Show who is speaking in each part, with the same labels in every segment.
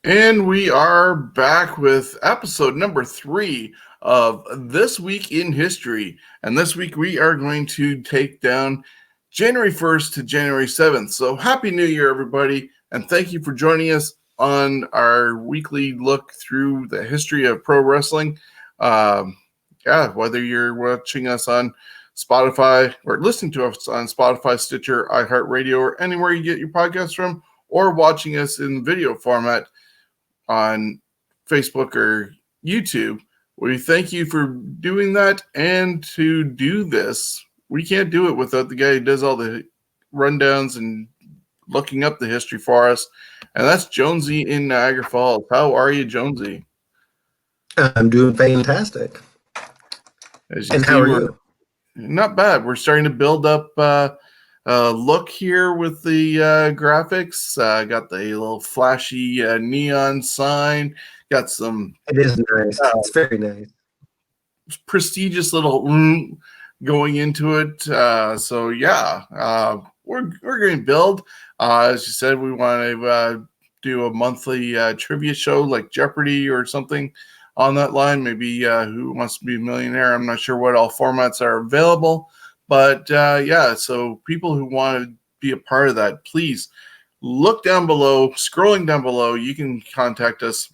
Speaker 1: And we are back with episode number 3 of This Week in History. And this week we are going to take down January 1st to January 7th. So happy New Year, everybody. And thank you for joining us on our weekly look through the history of pro wrestling. Whether you're watching us on Spotify or listening to us on Spotify, Stitcher, iHeartRadio, or anywhere you get your podcasts from, or watching us in video format on Facebook or YouTube. We thank you for doing that. And to do this, we can't do it without the guy who does all the rundowns and looking up the history for us. And that's Jonesy in Niagara Falls. How are you, Jonesy?
Speaker 2: I'm doing fantastic.
Speaker 1: And how are you? Not bad. We're starting to build up look here with the graphics. Got the little flashy neon sign. Got some.
Speaker 2: It is nice. It's very nice.
Speaker 1: Prestigious little going into it. We're going to build. As you said, we want to do a monthly trivia show like Jeopardy or something on that line. Maybe Who Wants to Be a Millionaire? I'm not sure what all formats are available. But so people who want to be a part of that, please look down below, scrolling down below. You can contact us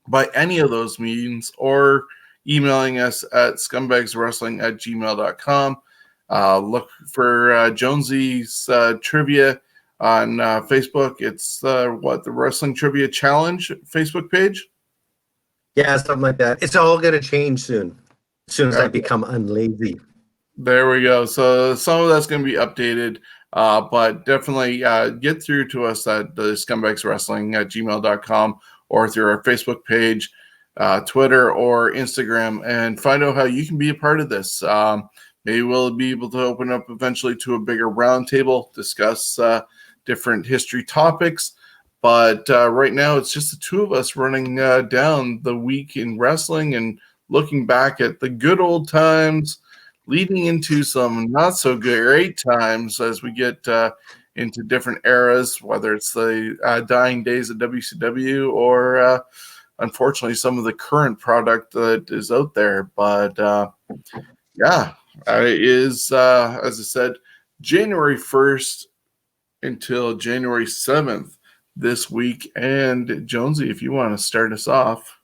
Speaker 1: by any of those means or emailing us at scumbagswrestling@gmail.com. Look for Jonesy's trivia on Facebook. It's the Wrestling Trivia Challenge Facebook page?
Speaker 2: Yeah, something like that. It's all going to change soon as I become unlazy.
Speaker 1: There we go. So some of that's going to be updated, but definitely get through to us at the scumbagswrestling@gmail.com or through our Facebook page, Twitter, or Instagram, and find out how you can be a part of this. Maybe we'll be able to open up eventually to a bigger roundtable, discuss different history topics. But right now, it's just the two of us running down the week in wrestling and looking back at the good old times, leading into some not so great times as we get into different eras, whether it's the dying days of WCW or unfortunately some of the current product that is out there. But it is, as I said, January 1st until January 7th this week. And Jonesy, if you want to start us off.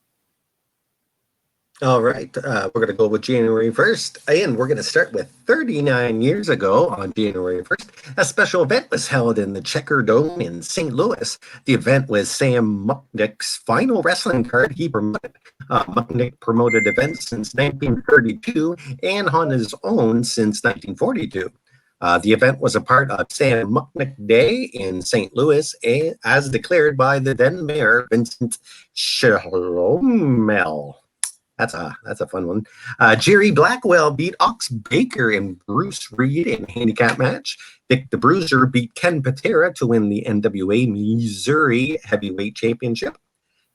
Speaker 2: All right, we're going to go with January 1st, and we're going to start with 39 years ago on January 1st. A special event was held in the Checker Dome in St. Louis. The event was Sam Mucknick's final wrestling card he promoted. Mucknick promoted events since 1932 and on his own since 1942. The event was a part of Sam Mucknick Day in St. Louis, as declared by the then mayor, Vincent Schlomel. That's a fun one. Jerry Blackwell beat Ox Baker and Bruce Reed in a handicap match. Dick the Bruiser beat Ken Patera to win the NWA Missouri Heavyweight Championship.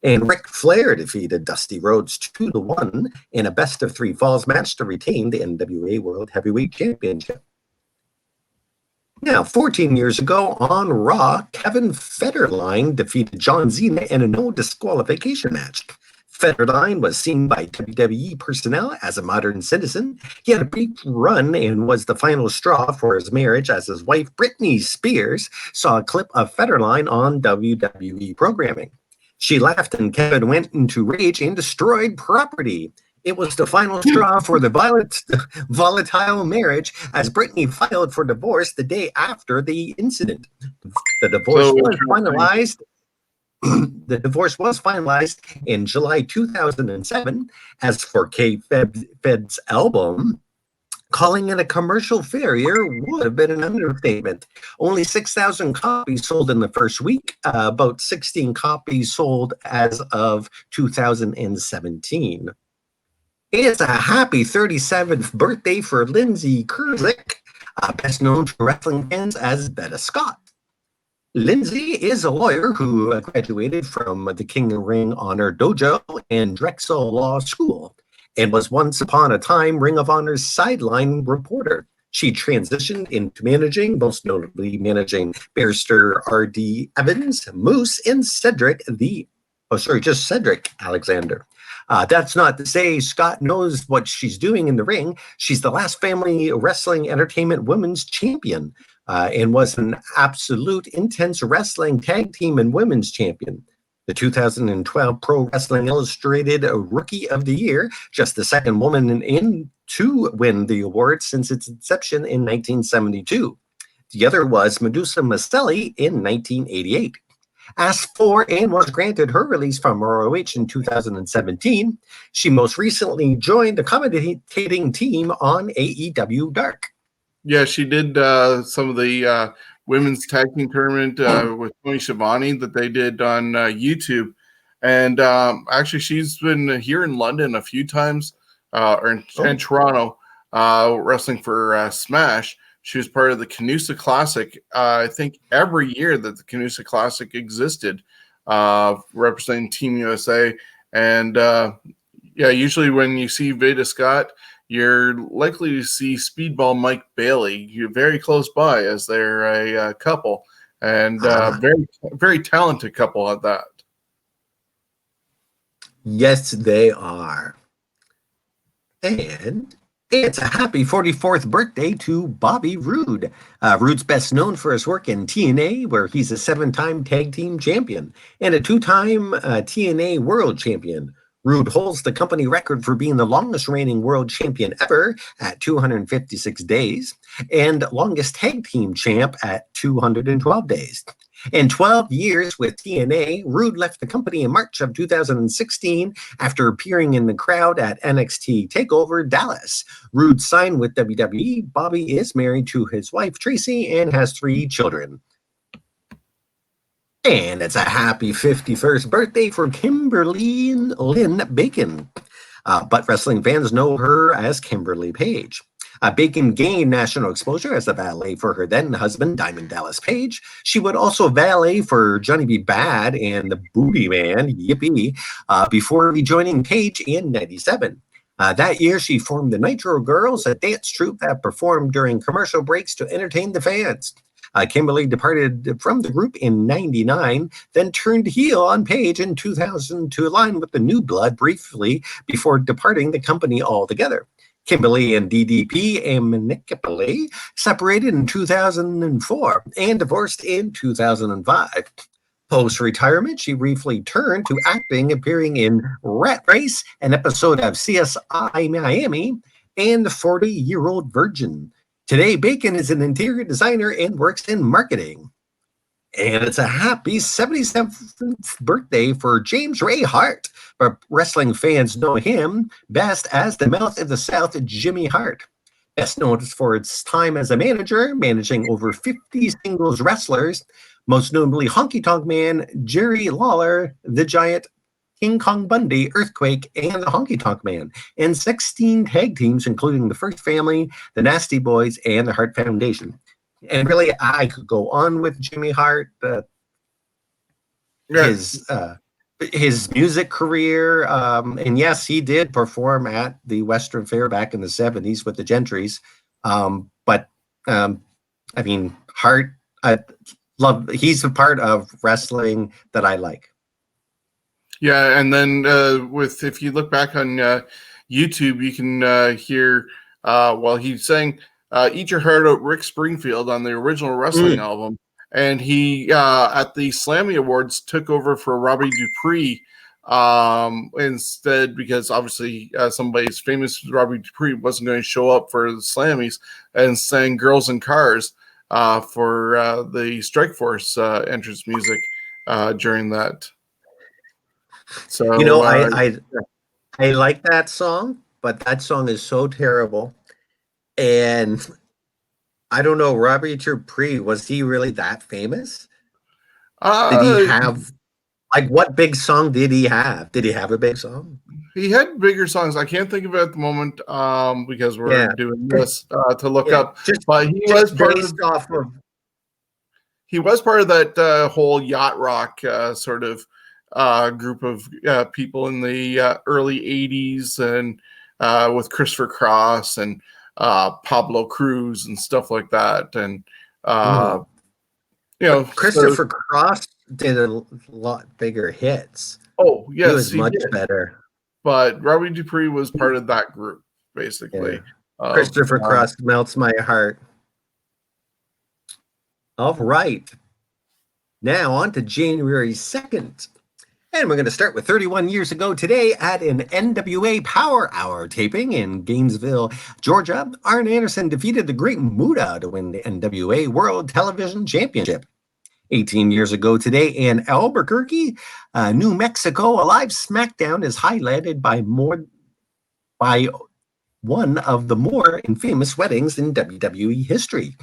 Speaker 2: And Ric Flair defeated Dusty Rhodes 2-1 in a best-of-3 falls match to retain the NWA World Heavyweight Championship. Now, 14 years ago on Raw, Kevin Federline defeated John Cena in a no disqualification match. Federline was seen by WWE personnel as a modern citizen. He had a brief run and was the final straw for his marriage, as his wife, Britney Spears, saw a clip of Federline on WWE programming. She laughed and Kevin went into rage and destroyed property. It was the final straw for the volatile marriage, as Britney filed for divorce the day after the incident. The divorce was finalized. The divorce was finalized in July 2007. As for K-Fed's album, calling it a commercial failure would have been an understatement. Only 6,000 copies sold in the first week, about 16 copies sold as of 2017. It's a happy 37th birthday for Lindsay Kurzik, best known to wrestling fans as Betta Scott. Lindsay is a lawyer who graduated from the King of Ring Honor Dojo and Drexel Law School and was once upon a time Ring of Honor's sideline reporter. She transitioned into managing, most notably managing Barrister R.D. Evans, Moose, and Cedric the just Cedric Alexander. That's not to say Scott knows what she's doing in the ring. She's the last Family Wrestling Entertainment Women's Champion and was an Absolute Intense Wrestling Tag Team and Women's Champion. The 2012 Pro Wrestling Illustrated Rookie of the Year, just the second woman to win the award since its inception in 1972. The other was Medusa Maselli in 1988. Asked for and was granted her release from ROH in 2017. She most recently joined the commentating team on AEW Dark.
Speaker 1: Yeah, she did some of the women's tag team tournament with Tony Schiavone that they did on YouTube. And actually, she's been here in London a few times, or in Toronto, wrestling for Smash. She was part of the Canusa Classic. I think every year that the Canusa Classic existed, representing Team USA. And usually when you see Veda Scott, you're likely to see Speedball Mike Bailey. You're very close by, as they're a couple, and very, very talented couple at that.
Speaker 2: Yes, they are. And it's a happy 44th birthday to Bobby Roode. Roode's best known for his work in TNA, where he's a 7-time tag team champion and a 2-time TNA world champion. Roode holds the company record for being the longest reigning world champion ever at 256 days and longest tag team champ at 212 days. In 12 years with TNA, Roode left the company in March of 2016 after appearing in the crowd at NXT TakeOver Dallas. Roode signed with WWE. Bobby is married to his wife, Tracy, and has 3 children. And it's a happy 51st birthday for Kimberly Lynn Bacon. But wrestling fans know her as Kimberly Page. Bacon gained national exposure as a valet for her then husband, Diamond Dallas Page. She would also valet for Johnny B. Bad and the Booty Man, Yippee, before rejoining Page in 97. That year, she formed the Nitro Girls, a dance troupe that performed during commercial breaks to entertain the fans. Kimberly departed from the group in 99, then turned heel on Page in 2000 to align with the New Blood briefly before departing the company altogether. Kimberly and DDP amicably separated in 2004 and divorced in 2005. Post-retirement, she briefly turned to acting, appearing in Rat Race, an episode of CSI Miami, and 40-Year-Old Virgin. Today, Bacon is an interior designer and works in marketing. And it's a happy 77th birthday for James Ray Hart. But wrestling fans know him best as the Mouth of the South, Jimmy Hart. Best known for its time as a manager, managing over 50 singles wrestlers, most notably Honky Tonk Man, Jerry Lawler, The Giant, King Kong Bundy, Earthquake, and the Honky Tonk Man, and 16 tag teams, including the First Family, the Nasty Boys, and the Hart Foundation. And really, I could go on with Jimmy Hart, his music career, and yes, he did perform at the Western Fair back in the 70s with the Gentrys. But I mean, Hart, I love. He's a part of wrestling that I like.
Speaker 1: Yeah, and then if you look back on YouTube, you can hear while he's saying "Eat Your Heart Out," Rick Springfield on the original wrestling album, and he at the Slammy Awards took over for Robbie Dupree instead, because obviously somebody's famous Robbie Dupree wasn't going to show up for the Slammies, and sang "Girls in Cars" for the Strike Force entrance music during that. So
Speaker 2: you know, I like that song, but that song is so terrible. And I don't know, Robbie Dupree, was he really that famous? Did he have, like, what big song did he have? Did he have a big song?
Speaker 1: He had bigger songs. I can't think of it at the moment because we're doing this to look up. But he was part of that whole yacht rock sort of group of people in the early 80s, and with Christopher Cross and Pablo Cruz and stuff like that. And
Speaker 2: Christopher Cross did a lot bigger hits.
Speaker 1: Oh,
Speaker 2: He
Speaker 1: yes,
Speaker 2: was
Speaker 1: he
Speaker 2: much
Speaker 1: did.
Speaker 2: better.
Speaker 1: But Robbie Dupree was part of that group,
Speaker 2: Yeah.
Speaker 1: basically. Of
Speaker 2: Christopher Cross melts my heart. All right. Now on to January 2nd. And we're going to start with 31 years ago today at an NWA Power Hour taping in Gainesville, Georgia. Arn Anderson defeated the Great Muta to win the NWA World Television Championship. 18 years ago today in Albuquerque, New Mexico, a live SmackDown is highlighted by one of the more infamous weddings in WWE history.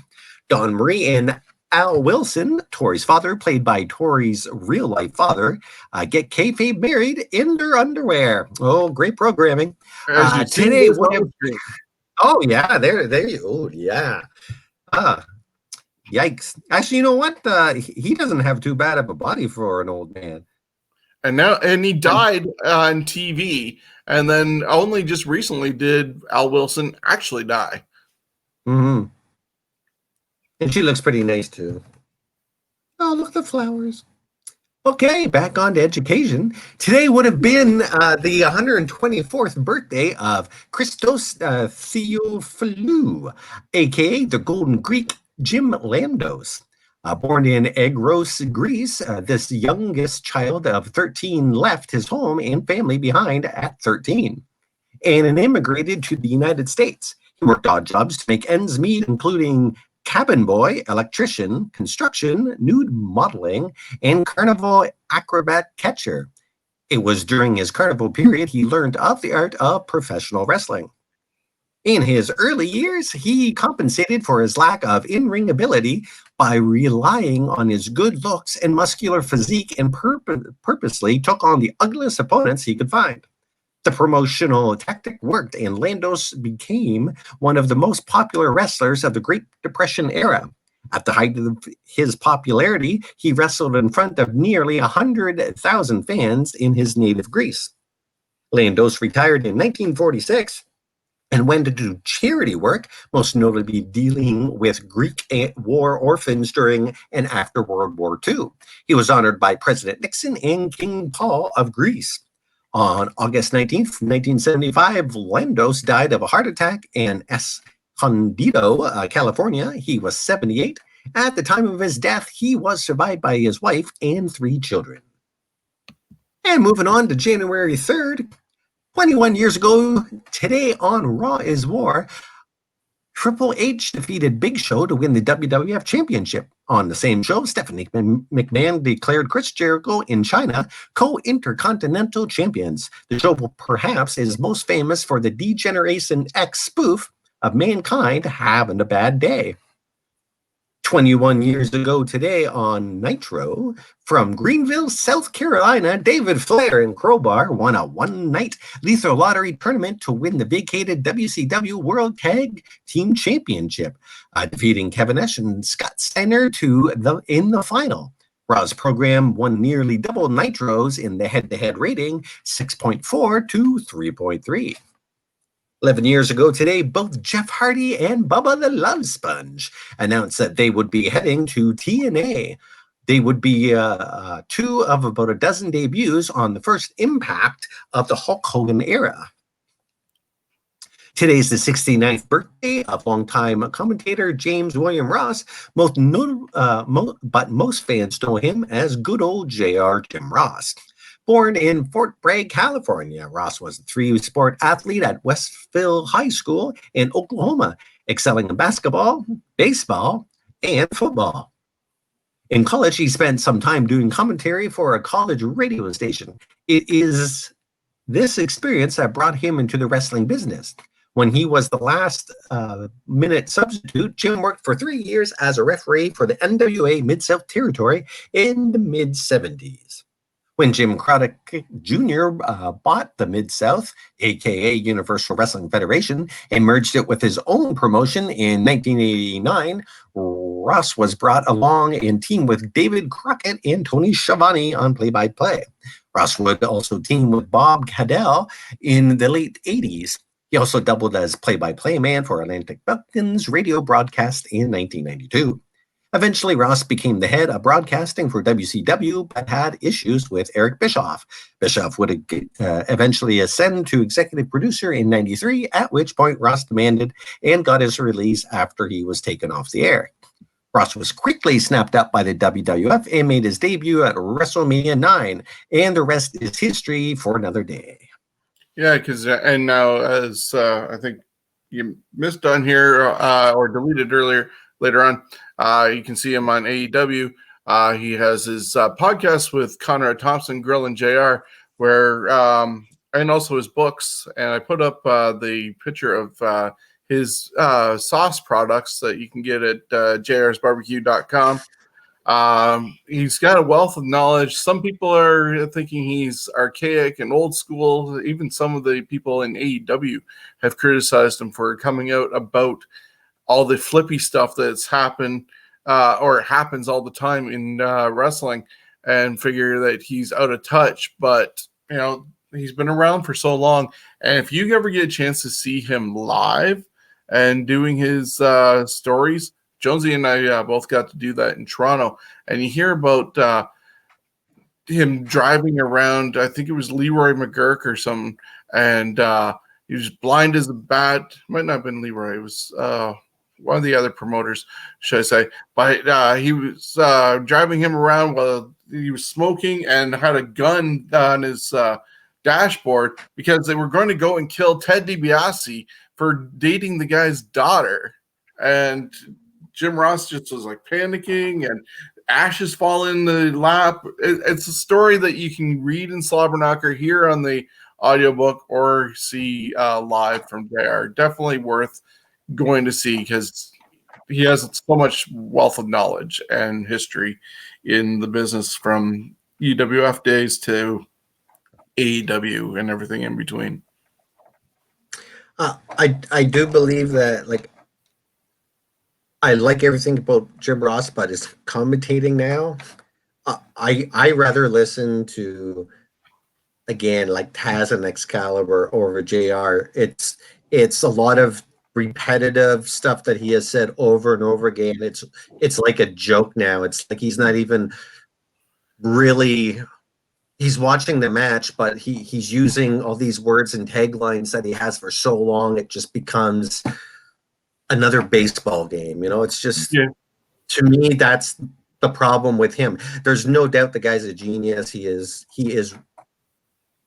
Speaker 2: Dawn Marie and Al Wilson, Tori's father, played by Tori's real-life father, get kayfabe married in their underwear. Oh, great programming.
Speaker 1: as you see
Speaker 2: Today
Speaker 1: this
Speaker 2: would
Speaker 1: on
Speaker 2: have...
Speaker 1: the screen.
Speaker 2: Oh, yeah, there you... Oh, yeah. Yikes. Actually, you know what? He doesn't have too bad of a body for an old man.
Speaker 1: And he died on TV, and then only just recently did Al Wilson actually die.
Speaker 2: Mm-hmm. And she looks pretty nice, too. Oh, look at the flowers. Okay, back on to education. Today would have been the 124th birthday of Christos Theophilou, a.k.a. the Golden Greek Jim Landos. Born in Egros, Greece, this youngest child of 13 left his home and family behind at 13 and immigrated to the United States. He worked odd jobs to make ends meet, including cabin boy, electrician, construction, nude modeling, and carnival acrobat catcher. It was during his carnival period he learned of the art of professional wrestling. In his early years, he compensated for his lack of in-ring ability by relying on his good looks and muscular physique and purposely took on the ugliest opponents he could find. The promotional tactic worked, and Landos became one of the most popular wrestlers of the Great Depression era. At the height of his popularity, he wrestled in front of nearly 100,000 fans in his native Greece. Landos retired in 1946 and went to do charity work, most notably dealing with Greek war orphans during and after World War II. He was honored by President Nixon and King Paul of Greece. On August 19th, 1975, Landos died of a heart attack in Escondido, California. He was 78. At the time of his death, he was survived by his wife and 3 children. And moving on to January 3rd, 21 years ago today on Raw is War, Triple H defeated Big Show to win the WWF Championship. On the same show, Stephanie McMahon declared Chris Jericho and China co-intercontinental champions. The show perhaps is most famous for the D-Generation X spoof of Mankind having a bad day. 21 years ago today on Nitro, from Greenville, South Carolina, David Flair and Crowbar won a one-night lethal lottery tournament to win the vacated WCW World Tag Team Championship, defeating Kevin Nash and Scott Steiner in the final. Raw's program won nearly double Nitros in the head-to-head rating, 6.4 to 3.3. 11 years ago today, both Jeff Hardy and Bubba the Love Sponge announced that they would be heading to TNA. They would be 2 of about a dozen debuts on the first Impact of the Hulk Hogan era. Today's the 69th birthday of longtime commentator James William Ross, but most fans know him as good old JR Jim Ross. Born in Fort Bragg, California, Ross was a 3-sport athlete at Westville High School in Oklahoma, excelling in basketball, baseball, and football. In college, he spent some time doing commentary for a college radio station. It is this experience that brought him into the wrestling business. When he was the last-minute substitute, Jim worked for 3 years as a referee for the NWA Mid-South Territory in the mid-'70s. When Jim Craddock Jr. Bought the Mid-South, a.k.a. Universal Wrestling Federation, and merged it with his own promotion in 1989, Ross was brought along and teamed with David Crockett and Tony Schiavone on play-by-play. Ross would also team with Bob Cadell in the late 80s. He also doubled as play-by-play man for Atlantic Falcons radio broadcast in 1992. Eventually, Ross became the head of broadcasting for WCW, but had issues with Eric Bischoff. Bischoff would eventually ascend to executive producer in '93, at which point Ross demanded and got his release after he was taken off the air. Ross was quickly snapped up by the WWF and made his debut at WrestleMania 9, and the rest is history for another day.
Speaker 1: Yeah, because and now as I think you missed on here or deleted later on, you can see him on AEW. He has his podcast with Conrad Thompson, Grill and JR, where and also his books. And I put up the picture of his sauce products that you can get at jrsbarbecue.com. He's got a wealth of knowledge. Some people are thinking he's archaic and old school. Even some of the people in AEW have criticized him for coming out about all the flippy stuff that's happened or happens all the time in wrestling, and figure that he's out of touch. But he's been around for so long, and if you ever get a chance to see him live and doing his stories, Jonesy and I both got to do that in Toronto, and you hear about him driving around. I think it was Leroy McGurk or something, and he was blind as a bat. Might not have been Leroy. It was one of the other promoters, should I say. But he was driving him around while he was smoking and had a gun on his dashboard because they were going to go and kill Ted DiBiase for dating the guy's daughter. And Jim Ross just was like panicking, and ashes fall in the lap. It's a story that you can read in Slobberknocker, hear on the audiobook, or see live from JR. Definitely worth going to see because he has so much wealth of knowledge and history in the business from UWF days to AEW and everything in between.
Speaker 2: I do believe that, like, I like everything about Jim Ross, but his commentating now, I rather listen to, again, like Taz and Excalibur over JR. It's a lot of repetitive stuff that he has said over and over again. It's like a joke now. It's like he's not even really, he's watching the match, but he's using all these words and taglines that he has for so long, it just becomes another baseball game. It's just, to me, that's the problem with him. There's no doubt the guy's a genius. He is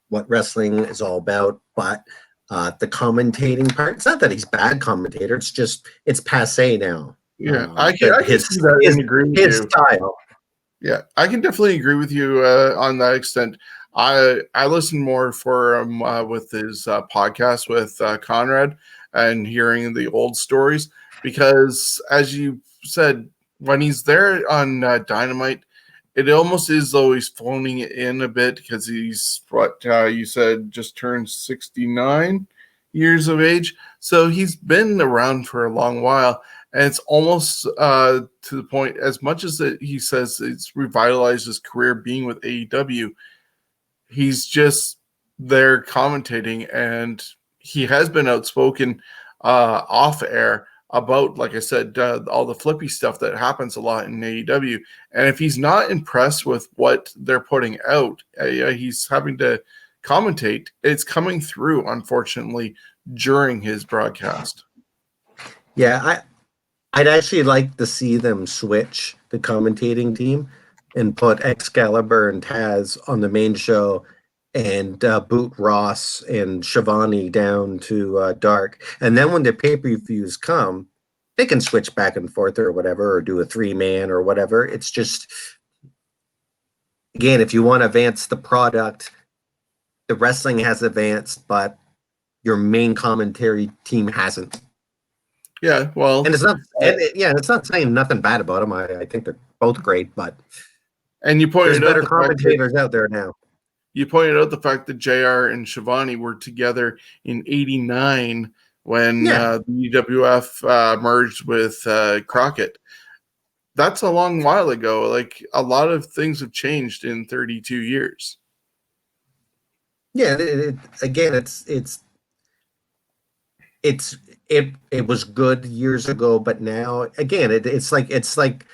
Speaker 2: what wrestling is all about, but the commentating part, it's not that he's bad commentator, it's passe now.
Speaker 1: I can see that and agree with
Speaker 2: his
Speaker 1: you.
Speaker 2: Style.
Speaker 1: Yeah, I can definitely agree with you on that extent. I listen more for with his podcast with Conrad and hearing the old stories, because as you said, when he's there on Dynamite, it almost is though he's phoning it in a bit, because he's what you said, just turned 69 years of age. So he's been around for a long while. And it's almost to the point, as much as that he says it's revitalized his career being with AEW, he's just there commentating, and he has been outspoken off air about, like I said, all the flippy stuff that happens a lot in AEW. And if he's not impressed with what they're putting out, he's having to commentate. It's coming through, unfortunately, during his broadcast.
Speaker 2: Yeah, I'd actually like to see them switch the commentating team and put Excalibur and Taz on the main show, and boot Ross and Shivani down to Dark. And then when the pay-per-views come, they can switch back and forth or whatever, or do a 3-man or whatever. It's just, again, if you want to advance the product, the wrestling has advanced, but your main commentary team hasn't.
Speaker 1: Yeah, well,
Speaker 2: and it's not saying nothing bad about them. I think they're both great, but
Speaker 1: you pointed
Speaker 2: there's better commentators out there now.
Speaker 1: You pointed out the fact that JR and Shivani were together in '89 when the UWF merged with Crockett. That's a long while ago. Like, a lot of things have changed in 32 years.
Speaker 2: Yeah, it was good years ago, but now again, it's like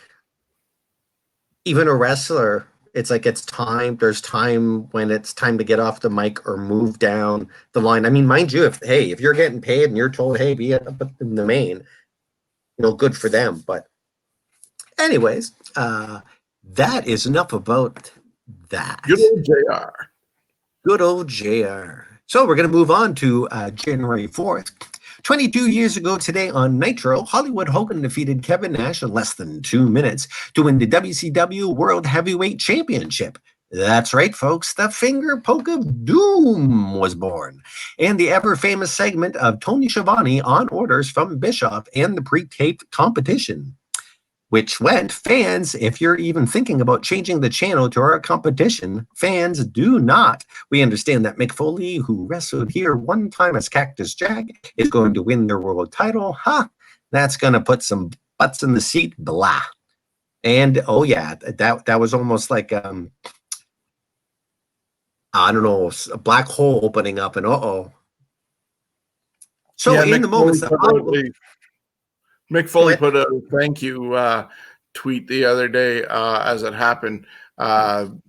Speaker 2: even a wrestler, it's like it's time. There's time when it's time to get off the mic or move down the line. I mean, mind you, if you're getting paid and you're told, hey, be up in the main, good for them. But anyways, that is enough about that.
Speaker 1: Good old JR.
Speaker 2: Good old JR. So we're going to move on to January 4th. 22 years ago today on Nitro, Hollywood Hogan defeated Kevin Nash in less than 2 minutes to win the WCW World Heavyweight Championship. That's right, folks. The finger poke of doom was born. And the ever-famous segment of Tony Schiavone on orders from Bischoff and the pre-taped competition, which went, fans, if you're even thinking about changing the channel to our competition, fans, do not. We understand that Mick Foley, who wrestled here one time as Cactus Jack, is going to win their world title. That's going to put some butts in the seat, blah. And, oh yeah, that was almost like, I don't know, a black hole opening up and uh-oh. So
Speaker 1: yeah,
Speaker 2: in the moments that
Speaker 1: Mick Foley put a thank you tweet the other day as it happened,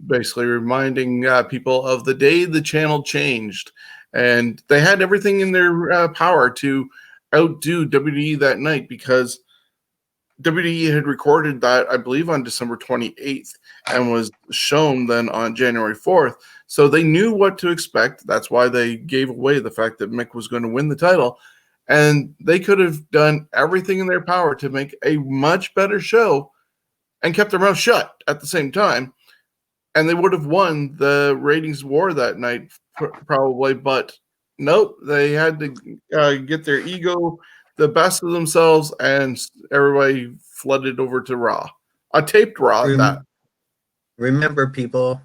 Speaker 1: basically reminding people of the day the channel changed. And they had everything in their power to outdo WWE that night because WWE had recorded that, I believe, on December 28th and was shown then on January 4th. So they knew what to expect. That's why they gave away the fact that Mick was going to win the title. And they could have done everything in their power to make a much better show and kept their mouth shut at the same time. And they would have won the ratings war that night, probably. But nope, they had to get their ego the best of themselves, and everybody flooded over to Raw. A taped Raw at that.
Speaker 2: Remember, people,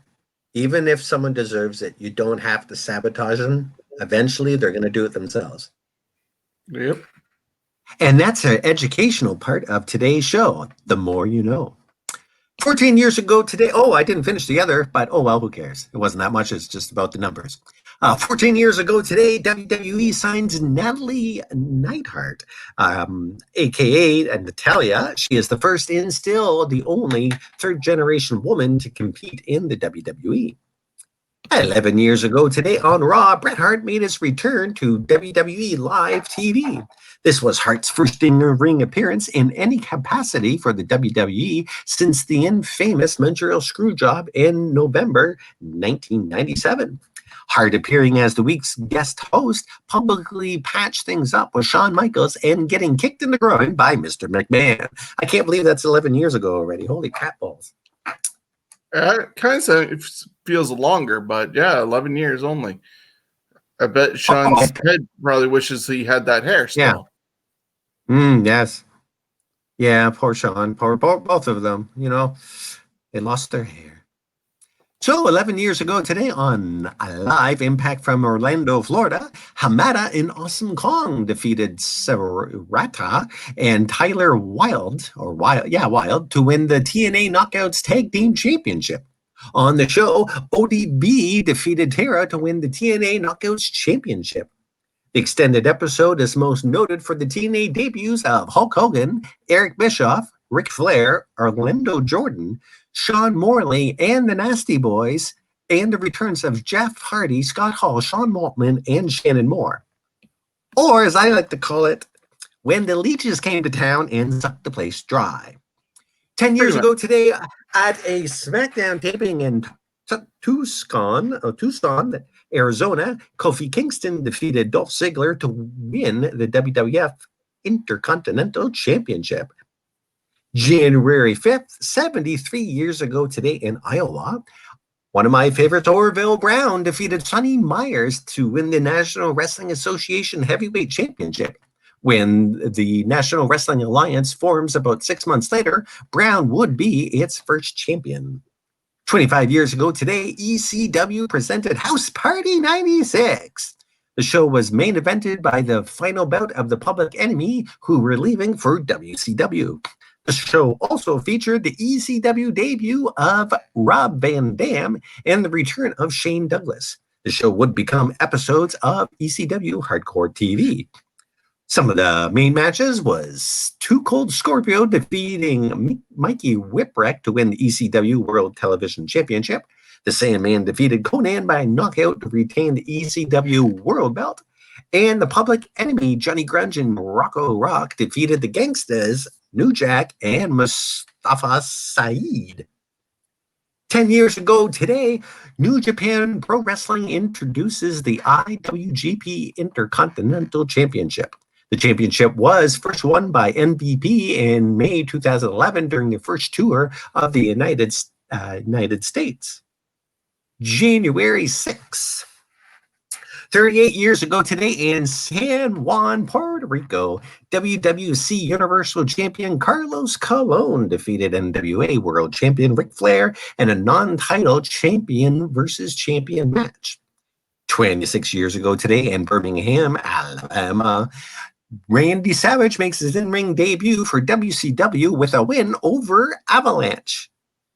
Speaker 2: even if someone deserves it, you don't have to sabotage them. Eventually, they're going to do it themselves.
Speaker 1: Yep.
Speaker 2: And that's an educational part of today's show. The more you know. 14 years ago today, I didn't finish the other, but oh well, who cares? It wasn't that much. It's just about the numbers. 14 years ago today, WWE signs Natalie Neidhart, a.k.a. Natalia. She is the first and still the only third-generation woman to compete in the WWE. 11 years ago today on Raw, Bret Hart made his return to WWE Live TV. This was Hart's first in-ring appearance in any capacity for the WWE since the infamous Montreal Screwjob in November 1997. Hart, appearing as the week's guest host, publicly patched things up with Shawn Michaels and getting kicked in the groin by Mr. McMahon. I can't believe that's 11 years ago already. Holy crap balls.
Speaker 1: Kind of feels longer, but yeah, 11 years only. I bet Sean's head probably wishes he had that hair still.
Speaker 2: Yeah. Yes. Yeah, poor Sean. Poor both of them. They lost their hair. So 11 years ago today on a live Impact from Orlando, Florida, Hamada and Awesome Kong defeated Serrata and Tyler Wilde to win the TNA Knockouts Tag Team Championship. On the show, ODB defeated Tara to win the TNA Knockouts Championship. The extended episode is most noted for the TNA debuts of Hulk Hogan, Eric Bischoff, Ric Flair, Orlando Jordan, Sean Morley, and the Nasty Boys, and the returns of Jeff Hardy, Scott Hall, Sean Maltman, and Shannon Moore. Or, as I like to call it, when the leeches came to town and sucked the place dry. 10 years ago today, at a SmackDown taping in Tucson, Arizona, Kofi Kingston defeated Dolph Ziggler to win the WWF Intercontinental Championship. January 5th, 73 years ago today in Iowa, one of my favorites, Orville Brown, defeated Sonny Myers to win the National Wrestling Association Heavyweight Championship. When the National Wrestling Alliance forms about 6 months later, Brown would be its first champion. 25 years ago today, ECW presented House Party 96. The show was main evented by the final bout of the Public Enemy, who were leaving for WCW. The show also featured the ECW debut of Rob Van Dam and the return of Shane Douglas. The show would become episodes of ECW Hardcore TV. Some of the main matches was Too Cold Scorpio defeating Mikey Whipwreck to win the ECW World Television Championship. The Sandman defeated Conan by knockout to retain the ECW World Belt. And the Public Enemy, Johnny Grunge and Rocco Rock, defeated the Gangstas, New Jack, and Mustafa Saeed. 10 years ago today, New Japan Pro Wrestling introduces the IWGP Intercontinental Championship. The championship was first won by MVP in May 2011 during the first tour of the United States. January 6th. 38 years ago today in San Juan, Puerto Rico, WWC Universal Champion Carlos Colon defeated NWA World Champion Ric Flair in a non-title champion versus champion match. 26 years ago today in Birmingham, Alabama, Randy Savage makes his in-ring debut for WCW with a win over Avalanche.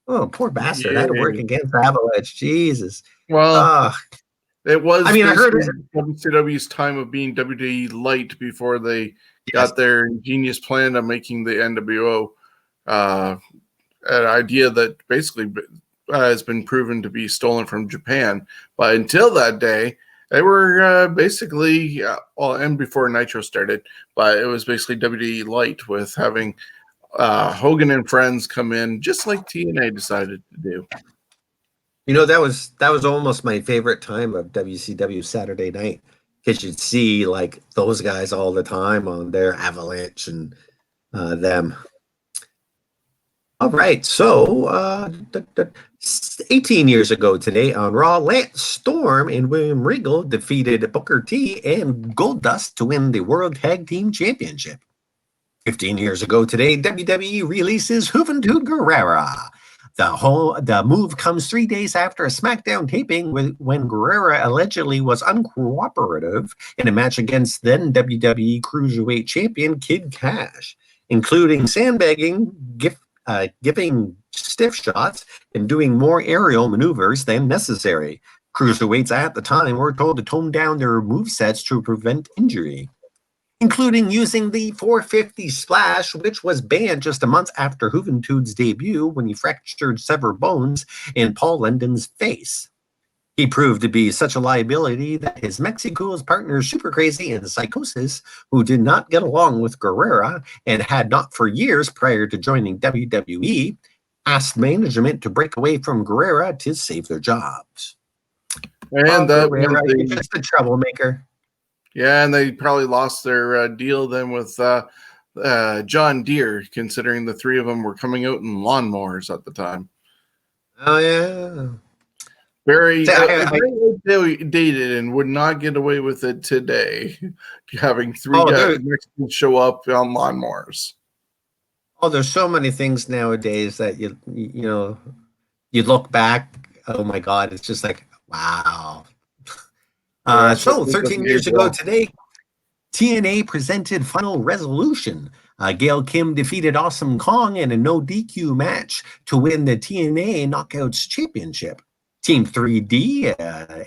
Speaker 2: Oh, poor bastard. I had to work against Avalanche. Jesus.
Speaker 1: Well, it was
Speaker 2: I heard
Speaker 1: WCW's time of being WWE Light before they got their ingenious plan of making the NWO an idea that basically has been proven to be stolen from Japan. But until that day, they were basically, and before Nitro started, but it was basically WWE Light with having Hogan and friends come in, just like TNA decided to do.
Speaker 2: That was almost my favorite time of WCW Saturday night, because you'd see like those guys all the time on their Avalanche and them. All right, so 18 years ago today on Raw, Lance Storm and William Regal defeated Booker T and Goldust to win the World Tag Team Championship. 15 years ago today, WWE releases Juventud Guerrera. The move comes 3 days after a SmackDown taping when Guerrera allegedly was uncooperative in a match against then WWE Cruiserweight Champion Kid Cash, including sandbagging, giving stiff shots, and doing more aerial maneuvers than necessary. Cruiserweights at the time were told to tone down their movesets to prevent injury, including using the 450 splash, which was banned just a month after Juventud's debut when he fractured severed bones in Paul London's face. He proved to be such a liability that his Mexico's partners Super Crazy and Psychosis, who did not get along with Guerrera and had not for years prior to joining WWE, asked management to break away from Guerrera to save their jobs.
Speaker 1: And
Speaker 2: Guerrera, you're just a troublemaker.
Speaker 1: Yeah, and they probably lost their deal then with John Deere, considering the three of them were coming out in lawnmowers at the time.
Speaker 2: Oh, yeah.
Speaker 1: Very dated and would not get away with it today, having three Mexicans show up on lawnmowers.
Speaker 2: Oh, there's so many things nowadays that you look back, oh my God, it's just like, wow. So 13 years ago today, TNA presented Final Resolution. Gail Kim defeated Awesome Kong in a no DQ match to win the TNA Knockouts Championship. Team 3D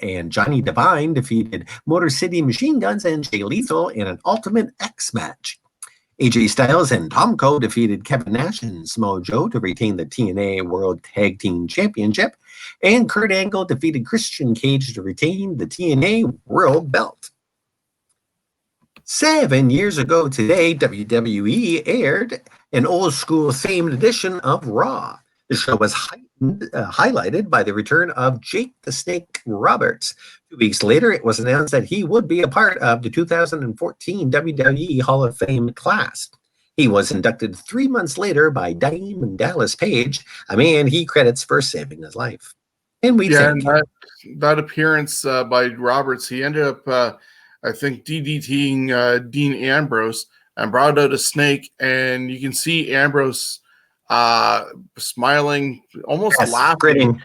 Speaker 2: and Johnny Devine defeated Motor City Machine Guns and Jay Lethal in an Ultimate X match. AJ Styles and Tomko defeated Kevin Nash and Samoa Joe to retain the TNA World Tag Team Championship. And Kurt Angle defeated Christian Cage to retain the TNA World Belt. 7 years ago today, WWE aired an old-school themed edition of Raw. The show was highlighted by the return of Jake the Snake Roberts. 2 weeks later, it was announced that he would be a part of the 2014 WWE Hall of Fame class. He was inducted 3 months later by Diamond Dallas Page, a man he credits for saving his life. And
Speaker 1: that appearance by Roberts, he ended up, I think, DDTing Dean Ambrose and brought out a snake, and you can see Ambrose smiling, almost laughing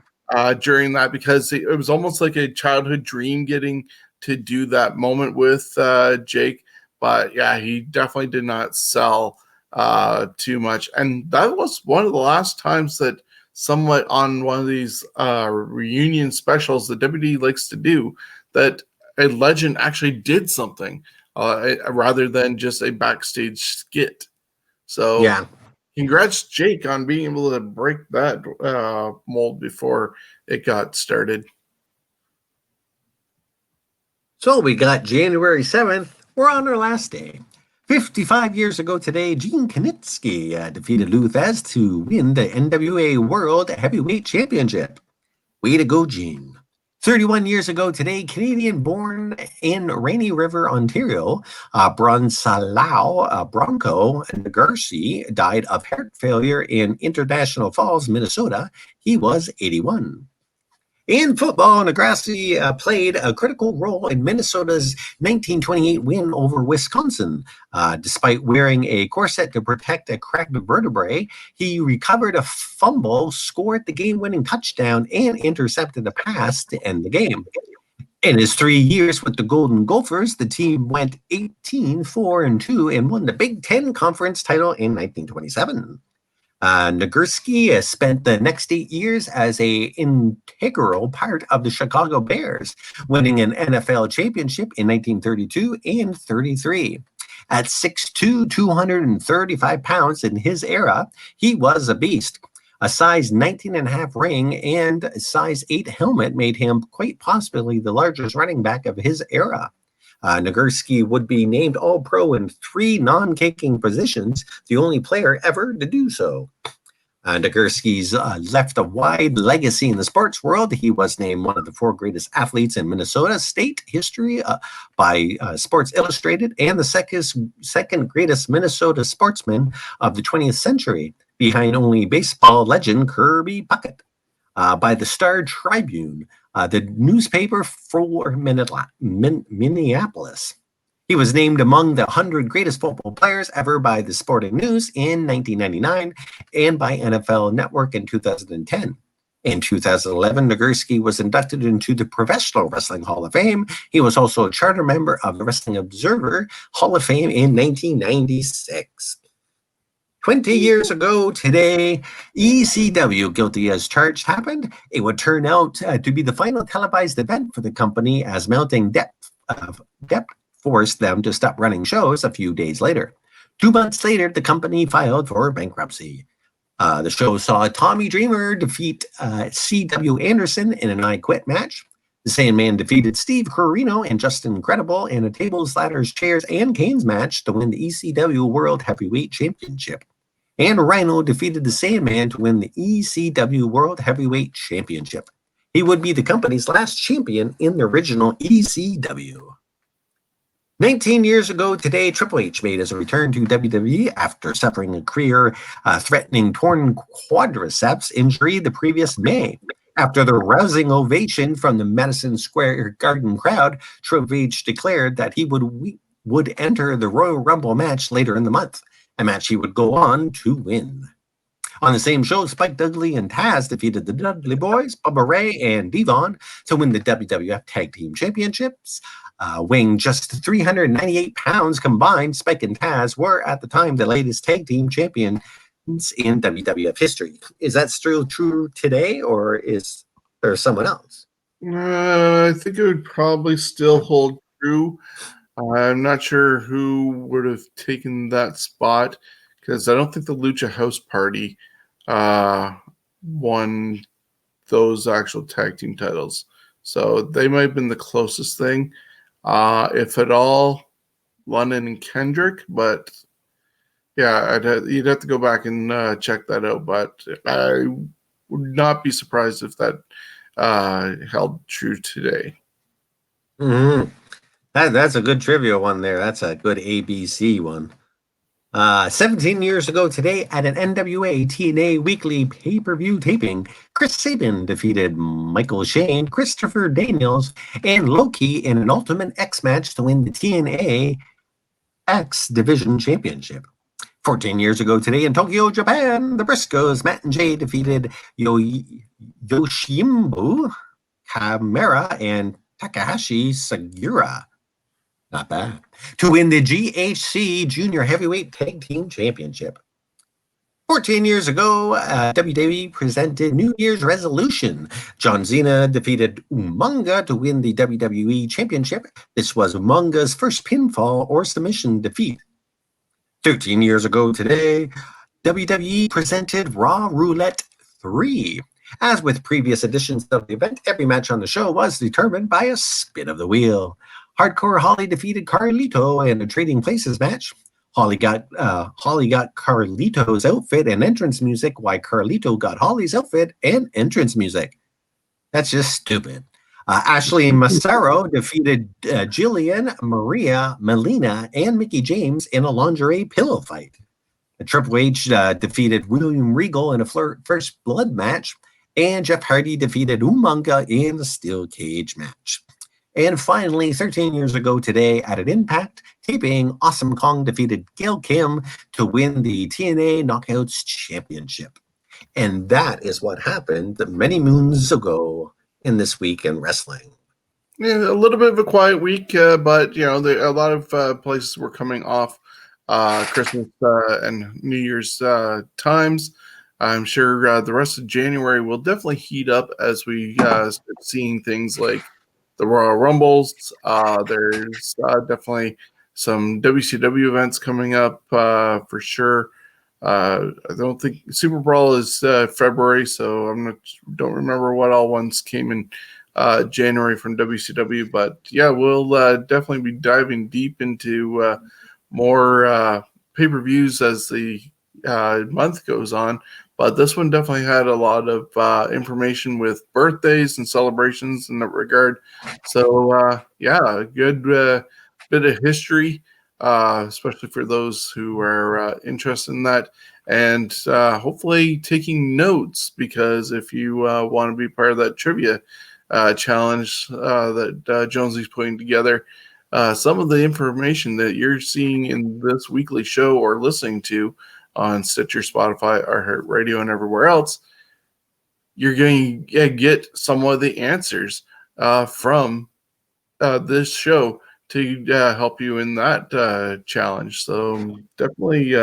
Speaker 1: during that, because it was almost like a childhood dream getting to do that moment with Jake. But yeah, he definitely did not sell too much. And that was one of the last times that somewhat on one of these reunion specials that WWE likes to do, that a legend actually did something. rather than just a backstage skit. So
Speaker 2: Yeah.
Speaker 1: congrats, Jake, on being able to break that mold before it got started.
Speaker 2: So we got January 7th. We're on our last day. 55 years ago today, Gene Knitsky defeated Lou Thesz to win the NWA World Heavyweight Championship. Way to go, Gene. 31 years ago today, Canadian-born in Rainy River, Ontario, Bronsalao Bronco Ngarsi died of heart failure in International Falls, Minnesota. He was 81. In football, Ngarsi played a critical role in Minnesota's 1928 win over Wisconsin. Despite wearing a corset to protect a cracked vertebrae, he recovered a fumble, scored the game-winning touchdown, and intercepted a pass to end the game. In his 3 years with the Golden Gophers, the team went 18-4-2 and won the Big Ten Conference title in 1927. Nagurski spent the next 8 years as an integral part of the Chicago Bears, winning an NFL championship in 1932 and 33. At 6'2", 235 pounds in his era, he was a beast. A size 19.5 ring and a size 8 helmet made him quite possibly the largest running back of his era. Nagurski would be named All-Pro in 3 non-kicking positions, the only player ever to do so. Nagurski's left a wide legacy in the sports world. He was named one of the 4 greatest athletes in Minnesota state history by Sports Illustrated and the second greatest Minnesota sportsman of the 20th century, behind only baseball legend Kirby Puckett. By the Star Tribune, the newspaper for Minneapolis. He was named among the 100 greatest football players ever by the Sporting News in 1999 and by NFL Network in 2010. In 2011, Nagurski was inducted into the Professional Wrestling Hall of Fame. He was also a charter member of the Wrestling Observer Hall of Fame in 1996. 20 years ago today, ECW, Guilty as Charged, happened. It would turn out to be the final televised event for the company as mounting debt forced them to stop running shows a few days later. 2 months later, the company filed for bankruptcy. The show saw Tommy Dreamer defeat C.W. Anderson in an I Quit match. The Sandman defeated Steve Corino and Justin Credible in a tables, ladders, chairs, and canes match to win the ECW World Heavyweight Championship. And Rhino defeated the Sandman to win the ECW World Heavyweight Championship. He would be the company's last champion in the original ECW. 19 years ago today, Triple H made his return to WWE after suffering a career-threatening torn quadriceps injury the previous May. After the rousing ovation from the Madison Square Garden crowd, Triple H declared that he would enter the Royal Rumble match later in the month, a match he would go on to win. On the same show, Spike Dudley and Taz defeated the Dudley Boys, Bubba Ray, and Devon to win the WWF Tag Team Championships. Weighing just 398 pounds combined, Spike and Taz were at the time the latest tag team champions in WWF history. Is that still true today, or is there someone else?
Speaker 1: I think it would probably still hold true. I'm not sure who would have taken that spot because I don't think the Lucha House Party won those actual tag team titles. So they might have been the closest thing. If at all, London and Kendrick, but yeah, you'd have to go back and check that out. But I would not be surprised if that held true today.
Speaker 2: Mm-hmm. That's a good trivia one there. That's a good ABC one. 17 years ago today, at an NWA TNA weekly pay-per-view taping, Chris Sabin defeated Michael Shane, Christopher Daniels, and Loki in an Ultimate X match to win the TNA X Division Championship. 14 years ago today in Tokyo, Japan, the Briscoes, Matt and Jay, defeated Yoshimbu Kamara and Takahashi Sagura. Not bad. To win the GHC Junior Heavyweight Tag Team Championship. 14 years ago, WWE presented New Year's resolution. John Cena defeated Umaga to win the WWE Championship. This was Umanga's first pinfall or submission defeat. 13 years ago today, WWE presented Raw Roulette 3. As with previous editions of the event, every match on the show was determined by a spin of the wheel. Hardcore Holly defeated Carlito in a Trading Places match. Holly got Carlito's outfit and entrance music, while Carlito got Holly's outfit and entrance music. That's just stupid. Ashley Massaro defeated Jillian, Maria, Melina, and Mickey James in a lingerie pillow fight. Triple H defeated William Regal in a first blood match, and Jeff Hardy defeated Umaga in a steel cage match. And finally, 13 years ago today at an Impact taping, Awesome Kong defeated Gail Kim to win the TNA Knockouts Championship. And that is what happened many moons ago in This Week in Wrestling.
Speaker 1: Yeah, a little bit of a quiet week, but a lot of places were coming off Christmas and New Year's times. I'm sure the rest of January will definitely heat up as we start seeing things like the Royal Rumbles. There's definitely some WCW events coming up for sure. I don't think Super Brawl is February, so don't remember what all ones came in January from WCW. But yeah, we'll definitely be diving deep into more pay-per-views as the month goes on. But this one definitely had a lot of information with birthdays and celebrations in that regard. So, yeah, a good bit of history, especially for those who are interested in that. And hopefully taking notes, because if you want to be part of that trivia challenge that Jonesy's putting together, some of the information that you're seeing in this weekly show or listening to on Stitcher, Spotify, iHeartRadio, and everywhere else, you're going to get some of the answers from this show to help you in that challenge. So definitely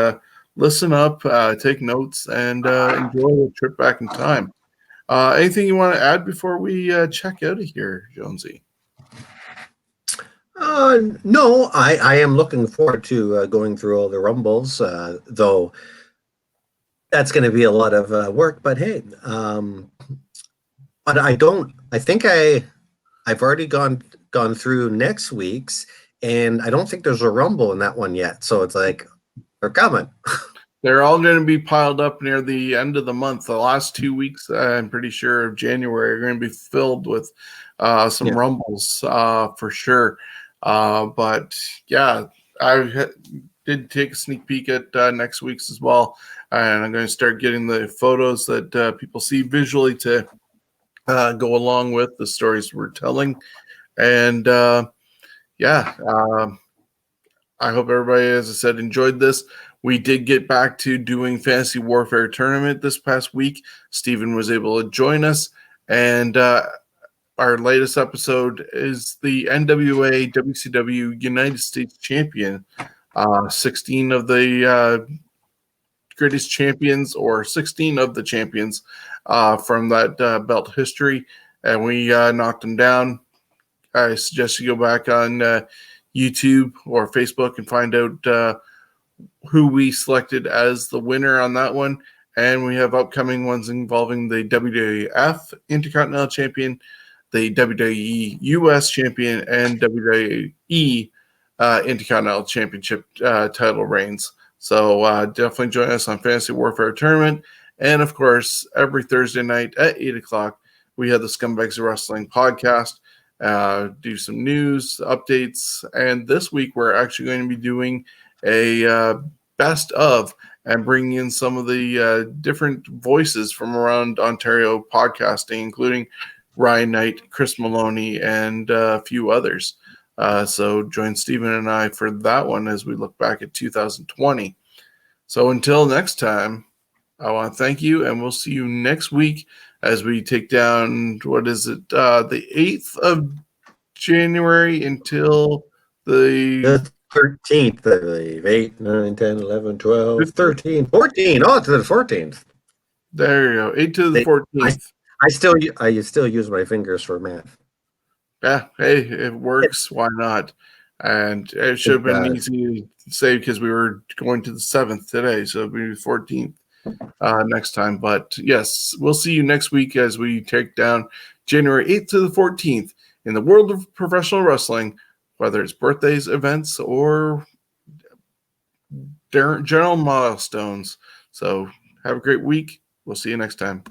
Speaker 1: listen up, take notes, and enjoy the trip back in time. Anything you want to add before we check out of here, Jonesy?
Speaker 2: No, I am looking forward to going through all the Rumbles, though that's going to be a lot of work. But hey, but I think I've already gone through next week's, and I don't think there's a Rumble in that one yet. So it's like, they're coming.
Speaker 1: They're all going to be piled up near the end of the month. The last 2 weeks, I'm pretty sure, of January are going to be filled with some Rumbles for sure. But yeah, I did take a sneak peek at next week's as well. And I'm going to start getting the photos that people see visually to go along with the stories we're telling. And I hope everybody, as I said, enjoyed this. We did get back to doing Fantasy Warfare Tournament this past week. Steven was able to join us. And our latest episode is the NWA WCW United States Champion. 16 of the greatest champions, or 16 of the champions from that belt history. And we knocked them down. I suggest you go back on YouTube or Facebook and find out who we selected as the winner on that one. And we have upcoming ones involving the WWF Intercontinental Champion, the WWE US Champion, and WWE Intercontinental Championship title reigns. So definitely join us on Fantasy Warfare Tournament. And, of course, every Thursday night at 8 o'clock, we have the Scumbags of Wrestling podcast, do some news, updates. And this week, we're actually going to be doing a best of and bringing in some of the different voices from around Ontario podcasting, including Ryan Knight, Chris Maloney, and a few others. So join Stephen and I for that one as we look back at 2020. So until next time, I want to thank you, and we'll see you next week as we take down, what is it, the 8th of January until the
Speaker 2: 13th, I believe. 8, 9, 10, 11, 12, 13, 14. Oh, to the 14th.
Speaker 1: There you go. 8 to the 14th.
Speaker 2: I still use my fingers for math.
Speaker 1: Yeah, hey, it works. Why not? And it should have been easy to say because we were going to the 7th today, so it'll be the 14th next time. But yes, we'll see you next week as we take down January 8th to the 14th in the world of professional wrestling, whether it's birthdays, events, or general milestones. So have a great week. We'll see you next time.